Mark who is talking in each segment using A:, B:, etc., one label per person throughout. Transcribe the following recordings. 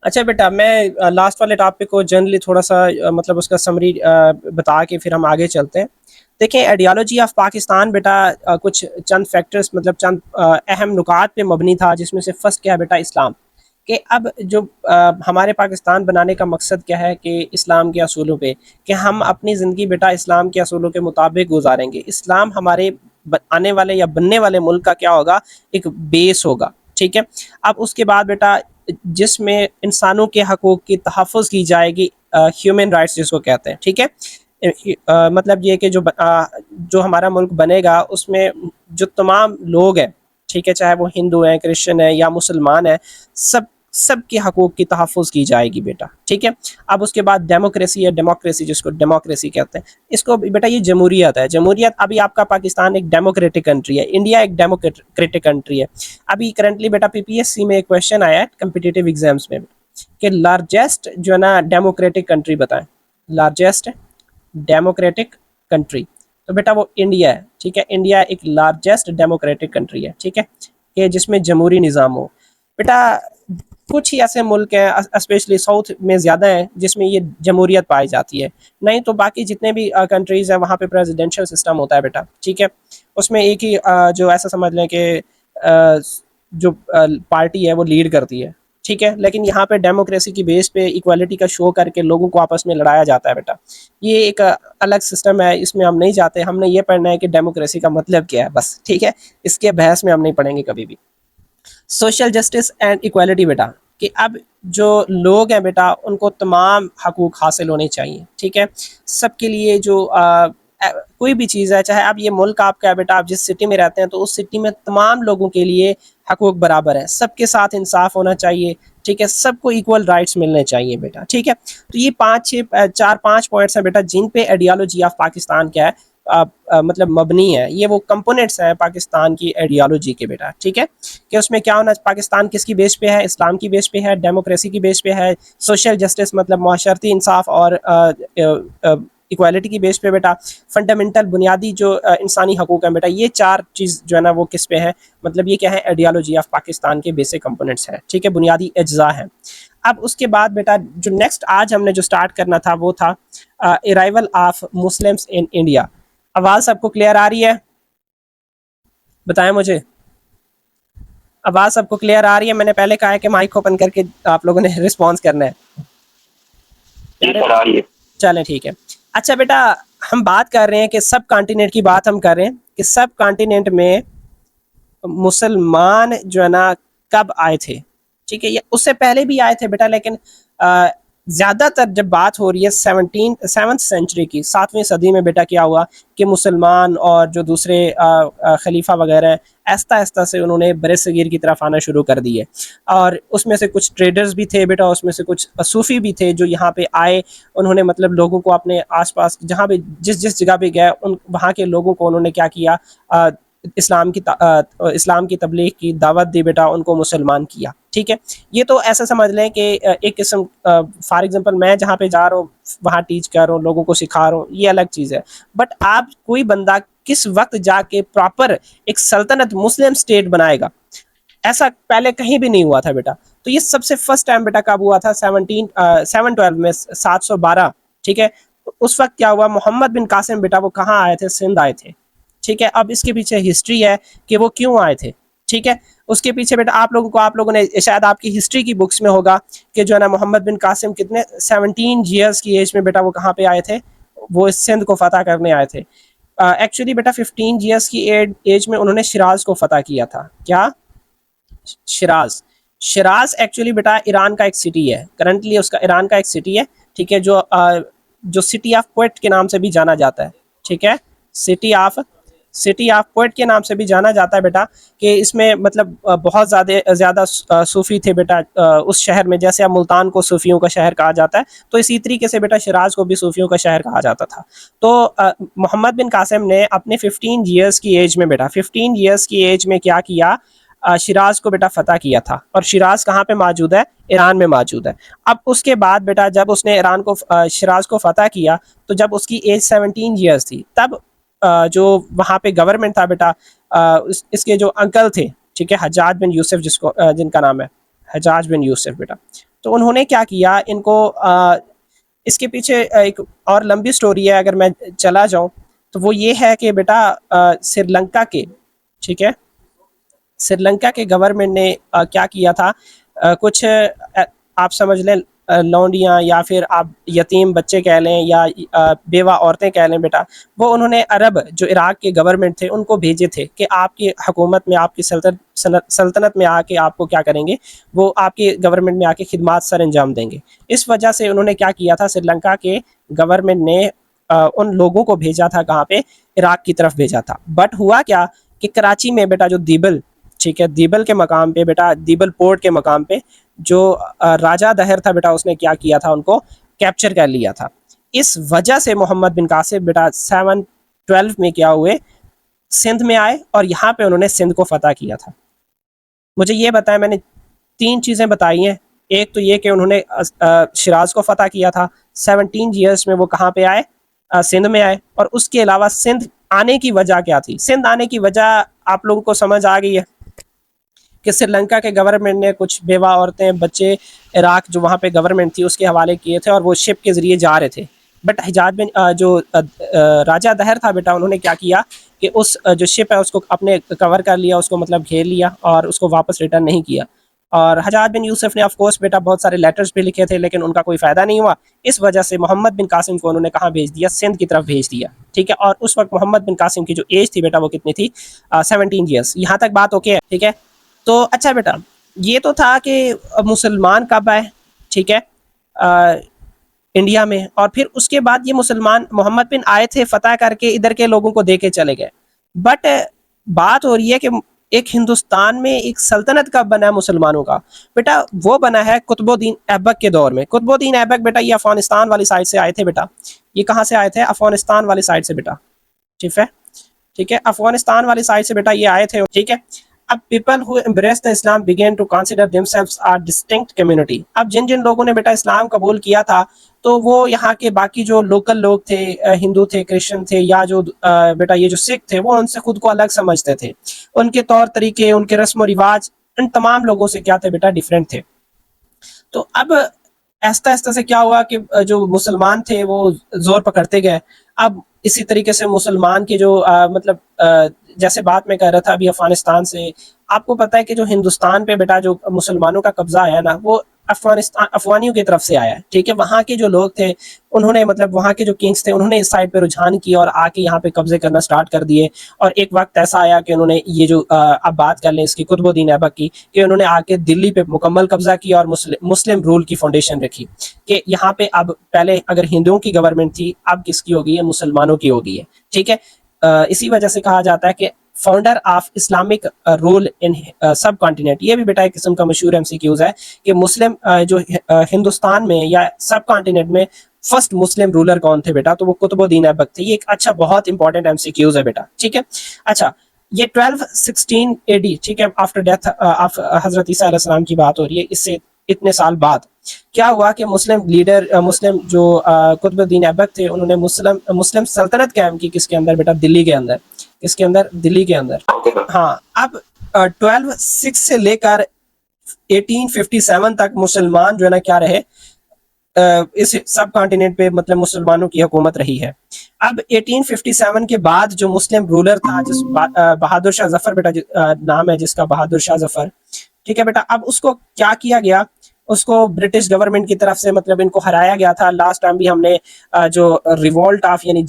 A: اچھا بیٹا، میں لاسٹ والے ٹاپک کو جنرلی تھوڑا سا مطلب اس کا سمری بتا کے پھر ہم آگے چلتے ہیں. دیکھیں آئیڈیالوجی آف پاکستان بیٹا کچھ چند فیکٹرز مطلب چند اہم نکات پہ مبنی تھا، جس میں سے فرسٹ کیا ہے بیٹا، اسلام. کہ اب جو ہمارے پاکستان بنانے کا مقصد کیا ہے کہ اسلام کے اصولوں پہ، کہ ہم اپنی زندگی بیٹا اسلام کے اصولوں کے مطابق گزاریں گے. اسلام ہمارے آنے والے یا بننے والے ملک کا کیا ہوگا، ایک بیس ہوگا. ٹھیک ہے. اب اس کے بعد بیٹا جس میں انسانوں کے حقوق کی تحفظ کی جائے گی، ہیومن رائٹس جس کو کہتے ہیں. ٹھیک ہے. مطلب یہ کہ جو ہمارا ملک بنے گا اس میں جو تمام لوگ ہیں، ٹھیک ہے، چاہے وہ ہندو ہیں، کرسچن ہیں یا مسلمان ہیں، سب کے حقوق کی تحفظ کی جائے گی بیٹا. ٹھیک ہے. اب اس کے بعد ڈیموکریسی ہے، ڈیموکریسی جس کو ڈیموکریسی کہتے ہیں، اس کو بیٹا یہ جمہوریت ہے. جمہوریت ابھی آپ کا پاکستان ایک ڈیموکریٹک کنٹری ہے، انڈیا ایک ڈیموکریٹک کنٹری ہے. ابھی کرنٹلی بیٹا پی پی ایس سی میں ایک کویشچن آیا ہے کمپٹیٹیو ایگزامس میں کہ لارجسٹ جو ہے نا ڈیموکریٹک کنٹری بتائیں. لارجسٹ ڈیموکریٹک کنٹری، تو بیٹا وہ انڈیا ہے. ٹھیک ہے. انڈیا ایک لارجسٹ ڈیموکریٹک کنٹری ہے. ٹھیک ہے، کہ جس میں جمہوری نظام ہو. بیٹا کچھ ہی ایسے ملک ہیں اسپیشلی ساؤتھ میں زیادہ ہیں جس میں یہ جمہوریت پائی جاتی ہے، نہیں تو باقی جتنے بھی کنٹریز ہیں وہاں پہ پریزیڈینشل سسٹم ہوتا ہے بیٹا. ٹھیک ہے. اس میں ایک ہی جو ایسا سمجھ لیں کہ جو پارٹی ہے وہ لیڈ کرتی ہے. ٹھیک ہے. لیکن یہاں پہ ڈیموکریسی کی بیس پہ ایکوالٹی کا شو کر کے لوگوں کو آپس میں لڑایا جاتا ہے بیٹا. یہ ایک الگ سسٹم ہے، اس میں ہم نہیں جاتے. ہم نے یہ پڑھنا ہے کہ ڈیموکریسی کا مطلب کیا ہے بس. ٹھیک ہے. اس کے بحث میں ہم نہیں پڑھیں گے کبھی بھی. سوشل جسٹس اینڈ ایکوالٹی بیٹا، کہ اب جو لوگ ہیں بیٹا ان کو تمام حقوق حاصل ہونے چاہیے. ٹھیک ہے. سب کے لیے جو کوئی بھی چیز ہے، چاہے اب یہ ملک آپ کا ہے بیٹا، آپ جس سٹی میں رہتے ہیں تو اس سٹی میں تمام لوگوں کے لیے حقوق برابر ہیں، سب کے ساتھ انصاف ہونا چاہیے. ٹھیک ہے. سب کو ایکول رائٹس ملنے چاہیے بیٹا. ٹھیک ہے. تو یہ 4-5 پوائنٹس ہیں بیٹا جن پہ آئیڈیالوجی آف پاکستان کیا ہے مطلب مبنی ہے. یہ وہ کمپوننٹس ہیں پاکستان کی آئیڈیالوجی کے بیٹا. ٹھیک ہے. کہ اس میں کیا ہونا، پاکستان کس کی بیس پہ ہے، اسلام کی بیس پہ ہے، ڈیموکریسی کی بیس پہ ہے، سوشل جسٹس مطلب معاشرتی انصاف اور ایکوالٹی کی بیس پہ بیٹا، فنڈامنٹل بنیادی جو انسانی حقوق ہیں بیٹا. یہ 4 چیز جو ہے نا وہ کس پہ ہے، مطلب یہ کیا ہے، آئیڈیالوجی آف پاکستان کے بیسک کمپوننٹس ہیں. ٹھیک ہے. بنیادی اجزاء ہیں. اب اس کے بعد بیٹا جو نیکسٹ آج ہم نے جو سٹارٹ کرنا تھا وہ تھا arrival of Muslims in India. آواز سب کو کلیئر آ رہی ہے؟ بتائیں مجھے، آواز سب کو کلیئر آ رہی ہے؟ میں نے پہلے کہا ہے کہ مائک اوپن کر کے آپ لوگوں نے رسپانس کرنا ہے. چلیں ٹھیک ہے. اچھا بیٹا ہم بات کر رہے ہیں کہ سب کانٹیننٹ کی بات ہم کر رہے ہیں کہ سب کانٹیننٹ میں مسلمان جو ہے نا کب آئے تھے. ٹھیک ہے. اس سے پہلے بھی آئے تھے بیٹا، لیکن زیادہ تر جب بات ہو رہی ہے 7ویں سینچری کی، 7ویں صدی میں بیٹا کیا ہوا کہ مسلمان اور جو دوسرے خلیفہ وغیرہ ہیں آہستہ آہستہ سے انہوں نے بر صغیر کی طرف آنا شروع کر دیے. اور اس میں سے کچھ ٹریڈرز بھی تھے بیٹا، اس میں سے کچھ صوفی بھی تھے جو یہاں پہ آئے. انہوں نے مطلب لوگوں کو اپنے آس پاس جہاں پہ جس جگہ پہ گئے وہاں کے لوگوں کو انہوں نے کیا کیا، اسلام کی تبلیغ کی دعوت دی بیٹا، ان کو مسلمان کیا. ٹھیک ہے. یہ تو ایسا سمجھ لیں کہ ایک قسم فار ایگزامپل میں جہاں پہ جا رہا ہوں وہاں ٹیچ کر رہا ہوں، لوگوں کو سکھا رہا ہوں، یہ الگ چیز ہے. بٹ آپ کوئی بندہ کس وقت جا کے پراپر ایک سلطنت مسلم سٹیٹ بنائے گا، ایسا پہلے کہیں بھی نہیں ہوا تھا بیٹا. تو یہ سب سے فرسٹ ٹائم بیٹا کب ہوا تھا، 712 میں 712. ٹھیک ہے. اس وقت کیا ہوا، محمد بن قاسم بیٹا وہ کہاں آئے تھے، سندھ آئے تھے. ٹھیک ہے. اب اس کے پیچھے ہسٹری ہے کہ وہ کیوں آئے تھے. ٹھیک ہے. اس کے پیچھے بیٹا آپ لوگوں نے شاید آپ کی ہسٹری کی بکس میں ہوگا کہ جو ہے نا محمد بن قاسم کتنے 17 ایئرس کی ایج میں بیٹا وہ کہاں پہ آئے تھے، وہ سندھ کو فتح کرنے آئے تھے. ایکچولی بیٹا 15 ایئرس کی ایج میں انہوں نے شیراز کو فتح کیا تھا. کیا؟ شیراز ایکچولی بیٹا ایران کا ایک سٹی ہے، کرنٹلی اس کا ایران کا ایک سٹی ہے. ٹھیک ہے. جو سٹی آف پوئٹ کے نام سے بھی جانا جاتا ہے. ٹھیک ہے. سٹی آف پوئٹ کے نام سے بھی جانا جاتا ہے بیٹا، کہ اس میں مطلب بہت زیادہ صوفی تھے بیٹا اس شہر میں. جیسے اب ملتان کو صوفیوں کا شہر کہا جاتا ہے، تو اسی طریقے سے بیٹا شیراز کو بھی صوفیوں کا شہر کہا جاتا تھا. تو محمد بن قاسم نے اپنے 15 ایئرس کی ایج میں بیٹا 15 ایئرس کی ایج میں کیا کیا، شیراز کو بیٹا فتح کیا تھا. اور شیراز کہاں پہ موجود ہے، ایران میں موجود ہے. اب اس کے بعد بیٹا جب اس نے شیراز کو فتح کیا تو جب اس کی ایج 17 ایئرس تھی، تب جو وہاں پہ گورنمنٹ تھا بیٹا، اس کے جو انکل تھے، ٹھیک ہے، حجاج بن یوسف جن کا نام ہے حجاج بن یوسف بیٹا. تو انہوں نے کیا کیا ان کو اس کے پیچھے ایک اور لمبی سٹوری ہے، اگر میں چلا جاؤں تو وہ یہ ہے کہ بیٹا سری لنکا کے، ٹھیک ہے، سری لنکا کے گورنمنٹ نے کیا کیا تھا، کچھ آپ سمجھ لیں لونڈیاں یا پھر آپ یتیم بچے کہہ لیں یا بیوہ عورتیں کہہ لیں بیٹا، وہ انہوں نے عرب جو عراق کے گورنمنٹ تھے ان کو بھیجے تھے کہ آپ کی حکومت میں، آپ کی سلطنت میں آ کے آپ کو کیا کریں گے، وہ آپ کی گورنمنٹ میں آ کے خدمات سر انجام دیں گے۔ اس وجہ سے انہوں نے کیا کیا تھا، سری لنکا کے گورنمنٹ نے ان لوگوں کو بھیجا تھا کہاں پہ، عراق کی طرف بھیجا تھا۔ بٹ ہوا کیا کہ کراچی میں بیٹا جو دیبل، ٹھیک ہے، دیبل کے مقام پہ بیٹا، دیبل پورٹ کے مقام پہ جو راجہ دہر تھا بیٹا، اس نے کیا تھا، ان کو کیپچر کر لیا تھا۔ اس وجہ سے محمد بن قاسم بیٹا 712 میں کیا ہوئے، سندھ میں آئے اور یہاں پہ انہوں نے سندھ کو فتح کیا تھا۔ مجھے یہ بتایا، میں نے 3 چیزیں بتائی ہیں، ایک تو یہ کہ انہوں نے شیراز کو فتح کیا تھا، 17 ایئرس میں وہ کہاں پہ آئے، سندھ میں آئے، اور اس کے علاوہ سندھ آنے کی وجہ کیا تھی؟ سندھ آنے کی وجہ آپ لوگوں کو سمجھ آ گئی ہے کہ سری لنکا کے گورنمنٹ نے کچھ بیوہ عورتیں بچے عراق جو وہاں پہ گورنمنٹ تھی اس کے حوالے کیے تھے اور وہ شپ کے ذریعے جا رہے تھے۔ بٹ حجاج بن جو راجہ دہر تھا بیٹا، انہوں نے کیا کیا کہ اس جو شپ ہے اس کو اپنے کور کر لیا، اس کو مطلب گھیر لیا اور اس کو واپس ریٹرن نہیں کیا۔ اور حجاج بن یوسف نے آف کورس بیٹا بہت سارے لیٹرز بھی لکھے تھے لیکن ان کا کوئی فائدہ نہیں ہوا۔ اس وجہ سے محمد بن قاسم کو انہوں نے کہاں بھیج دیا، سندھ کی طرف بھیج دیا، ٹھیک ہے۔ اور اس وقت محمد بن قاسم کی جو ایج تھی بیٹا وہ کتنی تھی، 17 ایئرس۔ یہاں تک بات اوکے ہے، ٹھیک ہے۔ تو اچھا بیٹا، یہ تو تھا کہ مسلمان کب آئے، ٹھیک ہے، انڈیا میں، اور پھر اس کے بعد یہ مسلمان محمد بن آئے تھے فتح کر کے ادھر کے لوگوں کو دے کے چلے گئے۔ بٹ بات ہو رہی ہے کہ ایک ہندوستان میں ایک سلطنت کب بنا ہے مسلمانوں کا، بیٹا وہ بنا ہے قطب الدین ایبک کے دور میں۔ قطب الدین ایبک بیٹا یہ افغانستان والی سائڈ سے آئے تھے بیٹا، یہ کہاں سے آئے تھے، افغانستان والی سائڈ سے بیٹا، ٹھیک ہے، ٹھیک ہے، افغانستان والی سائڈ سے بیٹا یہ آئے تھے، ٹھیک ہے۔ اب people who embraced the Islam began to consider themselves a distinct community۔ اب جن جن لوگوں نے بیٹا اسلام قبول کیا تھا تو وہ یہاں کے باقی جو لوکل لوگ تھے، ہندو تھے، کرسچن تھے، یا جو بیٹا یہ جو سکھ تھے، وہ ان سے خود کو الگ سمجھتے تھے، ان کے طور طریقے، ان کے رسم و رواج ان تمام لوگوں سے کیا تھے بیٹا، ڈیفرنٹ تھے۔ تو اب ایستا ایستا سے کیا ہوا کہ جو مسلمان تھے وہ زور پکڑتے گئے۔ اب اسی طریقے سے مسلمان کے جو مطلب جیسے بات میں کہہ رہا تھا ابھی افغانستان سے، آپ کو پتا ہے کہ جو ہندوستان پہ بیٹا جو مسلمانوں کا قبضہ آیا نا، وہ افغانیوں کی طرف سے آیا ہے، ٹھیک ہے۔ وہاں کے جو لوگ تھے انہوں نے مطلب وہاں کے جو کنگز تھے انہوں نے اس سائڈ پہ رجحان کیا اور آ کے یہاں پہ قبضے کرنا سٹارٹ کر دیے۔ اور ایک وقت ایسا آیا کہ انہوں نے یہ جو اب بات کر لیں اس کی قطب الدین ایبک کی، کہ انہوں نے آ کے دلی پہ مکمل قبضہ کیا اور مسلم رول کی فاؤنڈیشن رکھی کہ یہاں پہ اب پہلے اگر ہندوؤں کی گورنمنٹ تھی، اب کس کی ہوگی ہے، مسلمانوں کی ہوگی ہے، ٹھیک ہے۔ اسی وجہ سے کہا جاتا ہے کہ founder of Islamic rule in subcontinent, یہ بھی بیٹا ایک قسم کا مشہور ایم سی کیوز ہے کہ مسلم جو ہندوستان میں یا سب کانٹیننٹ میں فرسٹ مسلم رولر کون تھے بیٹا، تو وہ قطب الدین ایبک تھے۔ یہ ایک اچھا بہت امپورٹنٹ ایم سی کیوز ہے بیٹا، ٹھیک ہے۔ اچھا، یہ 1216 AD، ٹھیک ہے، آفٹر ڈیتھ آف حضرت عیسیٰ علیہ السلام کی بات ہو رہی ہے، اس سے اتنے سال بعد کیا ہوا کہ مسلم لیڈر، مسلم جو قطب الدین ایبک تھے، انہوں نے مسلم سلطنت قائم کی، کس کے اندر بیٹا، دلی کے اندر، کس کے اندر، دلی کے اندر۔ ہاں، اب 1206 سے لے کر 1857 تک مسلمان جو ہے نا کیا رہے، اس سب کانٹیننٹ پہ مطلب مسلمانوں کی حکومت رہی ہے۔ اب 1857 کے بعد جو مسلم رولر تھا، جس بہادر شاہ ظفر بیٹا نام ہے جس کا، بہادر شاہ ظفر، ٹھیک ہے بیٹا۔ اب اس کو کیا کیا گیا، اس کو برٹش گورنمنٹ کی طرف سے مطلب ان کو ہرایا گیا تھا۔ لاسٹ ٹائم بھی ہم نے جو ریولٹ آف یعنی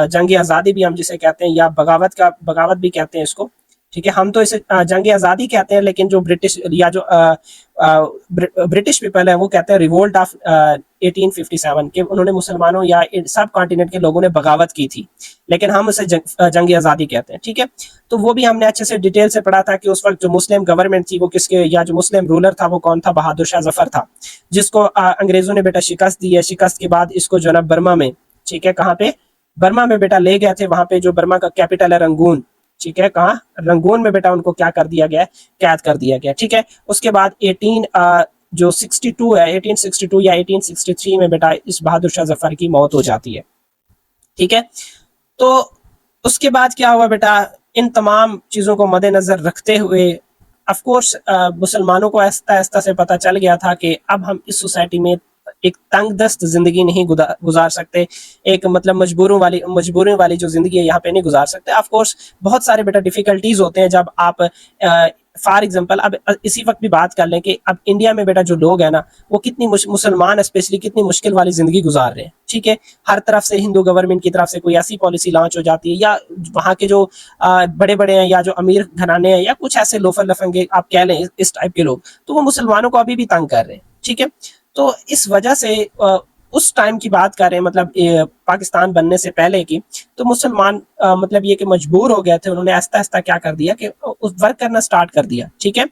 A: جنگ آزادی بھی ہم جسے کہتے ہیں، یا بغاوت بھی کہتے ہیں اس کو، ٹھیک ہے۔ ہم تو اسے جنگ آزادی کہتے ہیں، لیکن جو برٹش یا جو برٹش پیپل ہے وہ کہتے ہیں ریولٹ آف 1857، کہ انہوں نے مسلمانوں یا سب کانٹیننٹ کے لوگوں نے بغاوت کی تھی، لیکن ہم اسے جنگ آزادی کہتے ہیں، ٹھیک ہے۔ تو وہ بھی ہم نے اچھے سے ڈیٹیل سے پڑھا تھا کہ اس وقت جو مسلم گورنمنٹ تھی وہ کس کے، یا جو مسلم رولر تھا وہ کون تھا، بہادر شاہ ظفر تھا، جس کو انگریزوں نے بیٹا شکست دی ہے۔ شکست کے بعد اس کو جو ہے نا برما میں، ٹھیک ہے، کہاں پہ، برما میں بیٹا لے گئے تھے، وہاں پہ جو برما کا کیپٹل ہے رنگون، ٹھیک ہے، کہاں، رنگون میں بیٹا ان کو کیا کر دیا گیا، قید کر دیا گیا، ٹھیک ہے۔ اس کے بعد 1862 ہے، 1862 یا 1863 میں بیٹا اس بہادر شاہ ظفر کی موت ہو جاتی ہے، ٹھیک ہے۔ تو اس کے بعد کیا ہوا بیٹا، ان تمام چیزوں کو مد نظر رکھتے ہوئے آف کورس مسلمانوں کو آہستہ آہستہ سے پتہ چل گیا تھا کہ اب ہم اس سوسائٹی میں ایک تنگ دست زندگی نہیں گزار سکتے، ایک مطلب مجبوریوں والی جو زندگی ہے یہاں پہ نہیں گزار سکتے. آف کورس بہت سارے بیٹا ڈیفیکلٹیز ہوتے ہیں جب آپ فار ایگزامپل اب اسی وقت بھی بات کر لیں کہ اب انڈیا میں بیٹا جو لوگ ہیں نا وہ کتنی مسلمان اسپیشلی کتنی مشکل والی زندگی گزار رہے ہیں. ٹھیک ہے، ہر طرف سے ہندو گورنمنٹ کی طرف سے کوئی ایسی پالیسی لانچ ہو جاتی ہے، یا وہاں کے جو بڑے بڑے ہیں یا جو امیر گھرانے ہیں یا کچھ ایسے لوفر لفنگے آپ کہہ لیں اس ٹائپ کے لوگ، تو وہ مسلمانوں کو ابھی بھی تنگ کر رہے ہیں. ٹھیک ہے، تو اس وجہ سے اس ٹائم کی بات کر رہے ہیں مطلب پاکستان بننے سے پہلے کی، تو مسلمان مطلب یہ کہ مجبور ہو گئے تھے، انہوں نے آہستہ آہستہ کیا کر دیا کہ ورک کرنا سٹارٹ کر دیا. ٹھیک ہے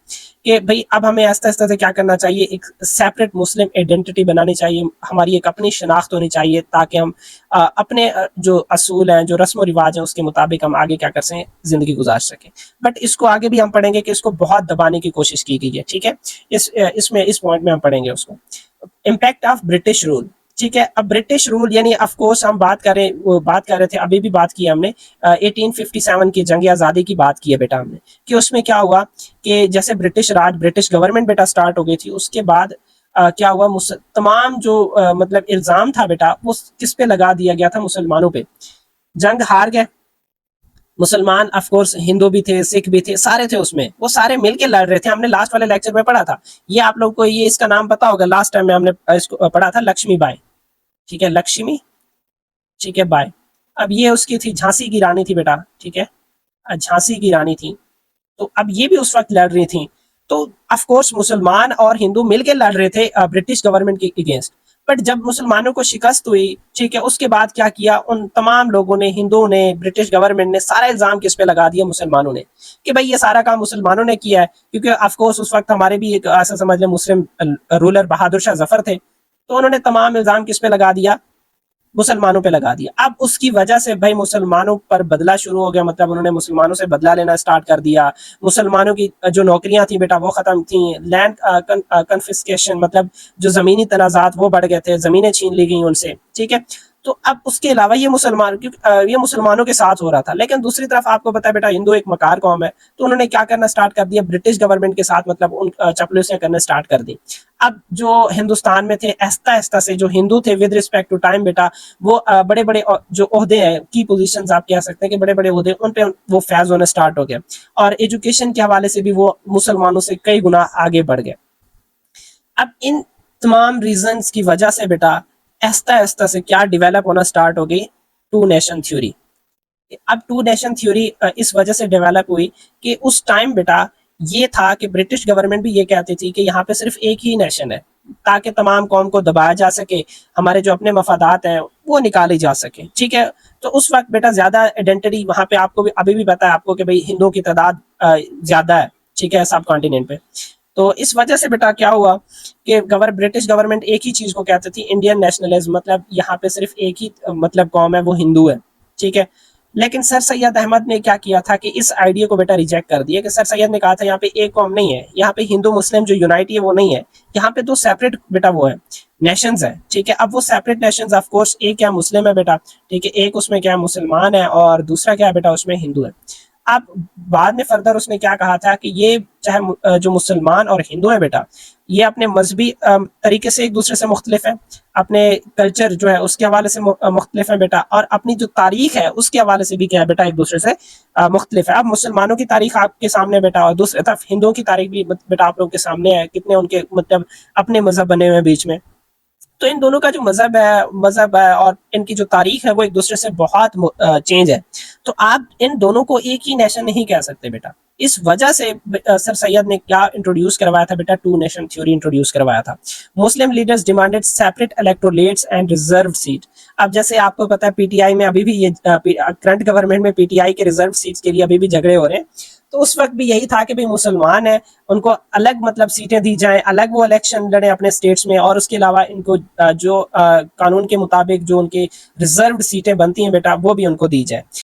A: کہ بھئی اب ہمیں آہستہ آہستہ سے کیا کرنا چاہیے، ایک سیپریٹ مسلم آئیڈینٹی بنانی چاہیے، ہماری ایک اپنی شناخت ہونی چاہیے تاکہ ہم اپنے جو اصول ہیں جو رسم و رواج ہیں اس کے مطابق ہم آگے کیا کر سکیں، زندگی گزار سکیں. بٹ اس کو آگے بھی ہم پڑھیں گے کہ اس کو بہت دبانے کی کوشش کی گئی ہے. ٹھیک ہے، اس پوائنٹ میں ہم پڑھیں گے اس کو. Impact of British rule. ٹھیک ہے، اب برٹش رول یعنی آف کورس ہم بات کر رہے تھے، ابھی بھی بات کی ہم نے 1857 کی جنگ آزادی کی بات کی ہے بیٹا ہم نے، کہ اس میں کیا ہوا کہ جیسے برٹش راج برٹش گورنمنٹ بیٹا سٹارٹ ہو گئی تھی، اس کے بعد کیا ہوا، تمام جو مطلب الزام تھا بیٹا وہ کس پہ لگا دیا گیا تھا، مسلمانوں پہ. جنگ ہار گئے مسلمان، آف کورس ہندو بھی تھے، سکھ بھی تھے، سارے تھے اس میں، وہ سارے مل کے لڑ رہے تھے. ہم نے لاسٹ والے لیکچر میں پڑھا تھا، یہ آپ لوگ کو یہ اس کا نام پتا ہوگا، لاسٹ ٹائم میں ہم نے اس کو پڑھا تھا، لکشمی بائی. ٹھیک ہے، لکشمی ٹھیک ہے بائی. اب یہ اس کی تھی جھانسی کی رانی تھی بیٹا. ٹھیک ہے، جھانسی کی رانی تھی، تو اب یہ بھی اس وقت لڑ رہی تھیں. تو آف کورس مسلمان اور ہندو مل کے لڑ رہے تھے برٹش گورنمنٹ کے اگینسٹ. بٹ جب مسلمانوں کو شکست ہوئی، ٹھیک ہے، اس کے بعد کیا کیا، ان تمام لوگوں نے، ہندوؤں نے، برٹش گورنمنٹ نے، سارا الزام کس پہ لگا دیا، مسلمانوں نے، کہ بھائی یہ سارا کام مسلمانوں نے کیا ہے. کیونکہ آف کورس اس وقت ہمارے بھی ایک ایسا سمجھ لیں مسلم رولر بہادر شاہ ظفر تھے، تو انہوں نے تمام الزام کس پہ لگا دیا، مسلمانوں پہ لگا دیا. اب اس کی وجہ سے بھائی مسلمانوں پر بدلہ شروع ہو گیا، مطلب انہوں نے مسلمانوں سے بدلہ لینا سٹارٹ کر دیا. مسلمانوں کی جو نوکریاں تھیں بیٹا وہ ختم تھیں. لینڈ کنفسکیشن مطلب جو زمینی تنازعات وہ بڑھ گئے تھے، زمینیں چھین لی گئیں ان سے. ٹھیک ہے، تو اب اس کے علاوہ یہ مسلمانوں کے ساتھ ہو رہا تھا. لیکن دوسری طرف آپ کو پتا ہے بیٹا ہندو ایک مکار قوم ہے، تو انہوں نے کیا کرنا سٹارٹ کر دیا، برٹش گورنمنٹ کے ساتھ مطلب ان چپلوسیاں کرنا سٹارٹ کر دی. اب جو ہندوستان میں تھے آہستہ آہستہ سے جو ہندو تھے ود رسپیکٹ ٹو ٹائم بیٹا، وہ بڑے بڑے جو عہدے ہیں، کی پوزیشنز آپ کہہ سکتے ہیں کہ بڑے بڑے عہدے، ان پہ وہ فیض ہونا سٹارٹ ہو گیا. اور ایجوکیشن کے حوالے سے بھی وہ مسلمانوں سے کئی گنا آگے بڑھ گئے. اب ان تمام ریزنز کی وجہ سے بیٹا آہستہ آہستہ سے کیا ڈیولپ ہونا سٹارٹ ہو گئی، ٹو نیشن تھیوری. اب ٹو نیشن تھیوری اس وجہ سے ڈیولپ ہوئی کہ اس ٹائم بیٹا یہ تھا کہ برٹش گورنمنٹ بھی یہ کہتی تھی کہ یہاں پہ صرف ایک ہی نیشن ہے، تاکہ تمام قوم کو دبایا جا سکے، ہمارے جو اپنے مفادات ہیں وہ نکالے جا سکے. ٹھیک ہے، تو اس وقت بیٹا زیادہ آئیڈینٹی وہاں پہ آپ کو بھی ابھی بھی پتا ہے آپ کو کہ بھئی ہندوؤں کی تعداد زیادہ ہے. ٹھیک ہے، سب کانٹیننٹ پہ. تو اس وجہ سے بیٹا کیا ہوا کہ برٹش گورنمنٹ ایک ہی چیز کو کہتی تھی، انڈین نیشنلزم، مطلب یہاں پہ صرف ایک ہی مطلب قوم ہے، وہ ہندو ہے. ٹھیک ہے، لیکن سر سید احمد نے کیا کیا تھا کہ اس آئیڈیا کو بیٹا ریجیکٹ کر دیا، کہ سر سید نے کہا تھا یہاں پہ ایک قوم نہیں ہے، یہاں پہ ہندو مسلم جو یونائٹی ہے وہ نہیں ہے، یہاں پہ دو سیپریٹ بیٹا وہ ہے نیشنز ہیں. ٹھیک ہے، اب وہ سیپریٹ نیشنز آف کورس ایک کیا مسلم ہے بیٹا، ٹھیک ہے، ایک اس میں کیا مسلمان ہے اور دوسرا کیا بیٹا اس میں ہندو ہے. اب بعد میں فردر اس نے کیا کہا تھا کہ یہ چاہے جو مسلمان اور ہندو ہے بیٹا، یہ اپنے مذہبی طریقے سے ایک دوسرے سے مختلف ہیں، اپنے کلچر جو ہے اس کے حوالے سے مختلف ہیں بیٹا، اور اپنی جو تاریخ ہے اس کے حوالے سے بھی کیا ہے بیٹا ایک دوسرے سے مختلف ہے. اب مسلمانوں کی تاریخ آپ کے سامنے بیٹا، اور دوسری طرف ہندوؤں کی تاریخ بھی بیٹا آپ لوگوں کے سامنے ہے، کتنے ان کے مطلب اپنے مذہب بنے ہوئے بیچ میں. تو ان دونوں کا جو مذہب ہے اور ان کی جو تاریخ ہے وہ ایک دوسرے سے بہت چینج ہے. تو آپ ان دونوں کو ایک ہی نیشن نہیں کہہ سکتے بیٹا. اس وجہ سے سر سید نے کیا انٹروڈیوس کروایا تھا بیٹا، ٹو نیشن تھیوری انٹروڈیوس کروایا تھا. Muslim leaders demanded separate electorates and reserve seat. اب جیسے آپ کو پتا ہے پی ٹی آئی میں ابھی بھی یہ کرنٹ گورنمنٹ میں پی ٹی آئی کے ریزرو سیٹس کے لیے ابھی بھی جھگڑے ہو رہے ہیں. تو اس وقت بھی یہی تھا کہ بھئی مسلمان ہیں، ان کو الگ مطلب سیٹیں دی جائیں، الگ وہ الیکشن لڑیں اپنے اسٹیٹس میں، اور اس کے علاوہ ان کو جو قانون کے مطابق جو ان کے ریزروڈ سیٹیں بنتی ہیں بیٹا وہ بھی ان کو دی جائیں.